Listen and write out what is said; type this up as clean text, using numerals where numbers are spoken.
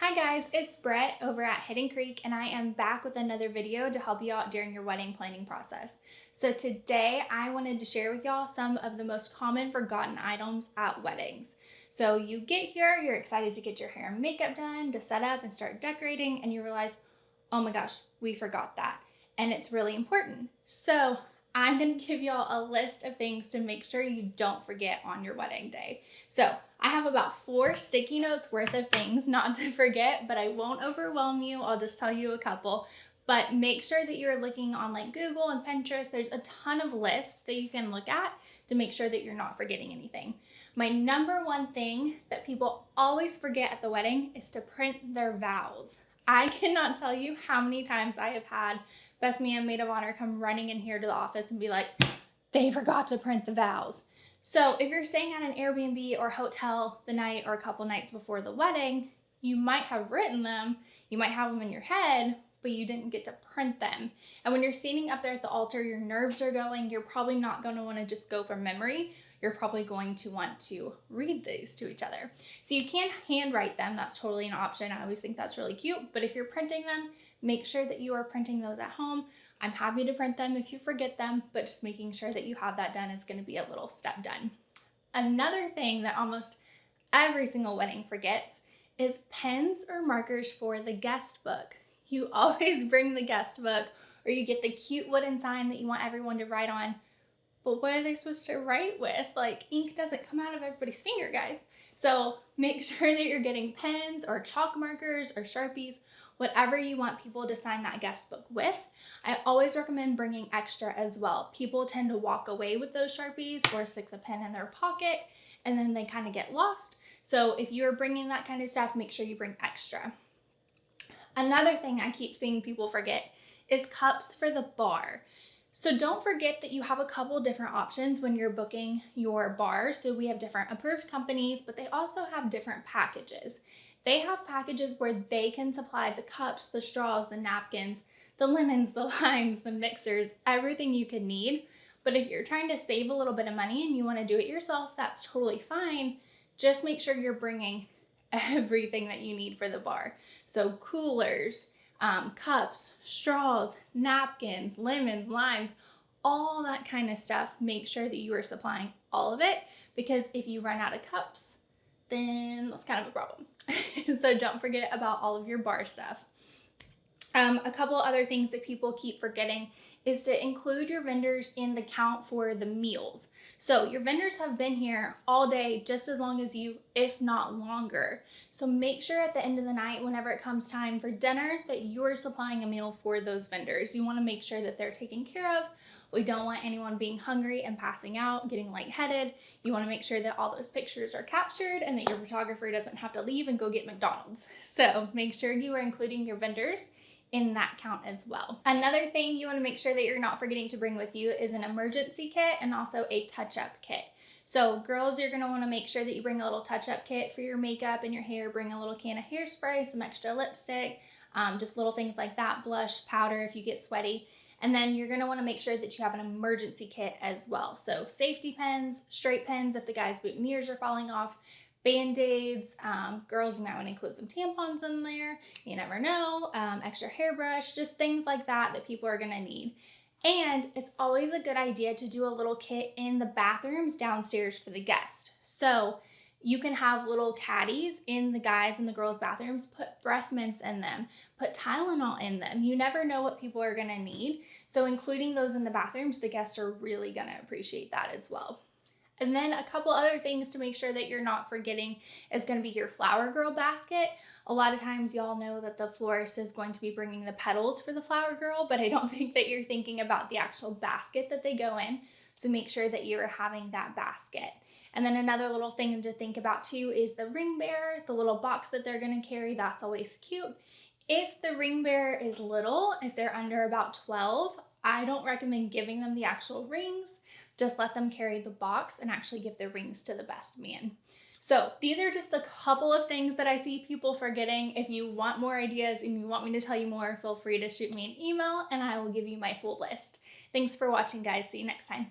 Hi guys, it's Brett over at Hidden Creek and I am back with another video to help you out during your wedding planning process. So today I wanted to share with y'all some of the most common forgotten items at weddings. So you get here, you're excited to get your hair and makeup done, to set up and start decorating, and you realize, oh my gosh, we forgot that. And it's really important. So I'm going to give y'all a list of things to make sure you don't forget on your wedding day. So I have about 4 sticky notes worth of things not to forget, but I won't overwhelm you. I'll just tell you a couple. But make sure that you're looking on like Google and Pinterest. There's a ton of lists that you can look at to make sure that you're not forgetting anything. My number one thing that people always forget at the wedding is to print their vows. I cannot tell you how many times I have had best man maid of honor come running in here to the office and be like, they forgot to print the vows. So if you're staying at an Airbnb or hotel the night or a couple nights before the wedding, you might have written them, you might have them in your head, but you didn't get to print them. And when you're standing up there at the altar, your nerves are going, you're probably not going to want to just go from memory. You're probably going to want to read these to each other. So you can handwrite them. That's totally an option. I always think that's really cute. But if you're printing them, make sure that you are printing those at home. I'm happy to print them if you forget them, but just making sure that you have that done is going to be a little step done. Another thing that almost every single wedding forgets is pens or markers for the guest book. You always bring the guest book, or you get the cute wooden sign that you want everyone to write on. But what are they supposed to write with? Like, ink doesn't come out of everybody's finger, guys. So make sure that you're getting pens or chalk markers or Sharpies, whatever you want people to sign that guest book with. I always recommend bringing extra as well. People tend to walk away with those Sharpies or stick the pen in their pocket, and then they kind of get lost. So if you're bringing that kind of stuff, make sure you bring extra. Another thing I keep seeing people forget is cups for the bar. So don't forget that you have a couple different options when you're booking your bar. So we have different approved companies, but they also have different packages. They have packages where they can supply the cups, the straws, the napkins, the lemons, the limes, the mixers, everything you could need. But if you're trying to save a little bit of money and you want to do it yourself, that's totally fine. Just make sure you're bringing everything that you need for the bar. So coolers, cups, straws, napkins, lemons, limes, all that kind of stuff. Make sure that you are supplying all of it, because if you run out of cups, then that's kind of a problem. So don't forget about all of your bar stuff. A couple other things that people keep forgetting is to include your vendors in the count for the meals. So your vendors have been here all day, just as long as you, if not longer. So make sure at the end of the night, whenever it comes time for dinner, that you're supplying a meal for those vendors. You want to make sure that they're taken care of. We don't want anyone being hungry and passing out, getting lightheaded. You want to make sure that all those pictures are captured and that your photographer doesn't have to leave and go get McDonald's. So make sure you are including your vendors in that count as well. Another thing you want to make sure that you're not forgetting to bring with you is an emergency kit and also a touch-up kit. So girls, you're going to want to make sure that you bring a little touch-up kit for your makeup and your hair. Bring a little can of hairspray, some extra lipstick, just little things like that, blush, powder if you get sweaty. And then you're going to want to make sure that you have an emergency kit as well. So safety pins, straight pins if the guy's boutonnieres are falling off, Band-Aids, girls, you might want to include some tampons in there. You never know. Extra hairbrush, just things like that that people are going to need. And it's always a good idea to do a little kit in the bathrooms downstairs for the guest. So you can have little caddies in the guys' and the girls' bathrooms, put breath mints in them, put Tylenol in them. You never know what people are going to need. So including those in the bathrooms, the guests are really going to appreciate that as well. And then a couple other things to make sure that you're not forgetting is going to be your flower girl basket. A lot of times y'all know that the florist is going to be bringing the petals for the flower girl, but I don't think that you're thinking about the actual basket that they go in. So make sure that you're having that basket. And then another little thing to think about too is the ring bearer, the little box that they're going to carry. That's always cute. If the ring bearer is little, if they're under about 12, I don't recommend giving them the actual rings. Just let them carry the box and actually give their rings to the best man. So these are just a couple of things that I see people forgetting. If you want more ideas and you want me to tell you more, feel free to shoot me an email and I will give you my full list. Thanks for watching, guys. See you next time.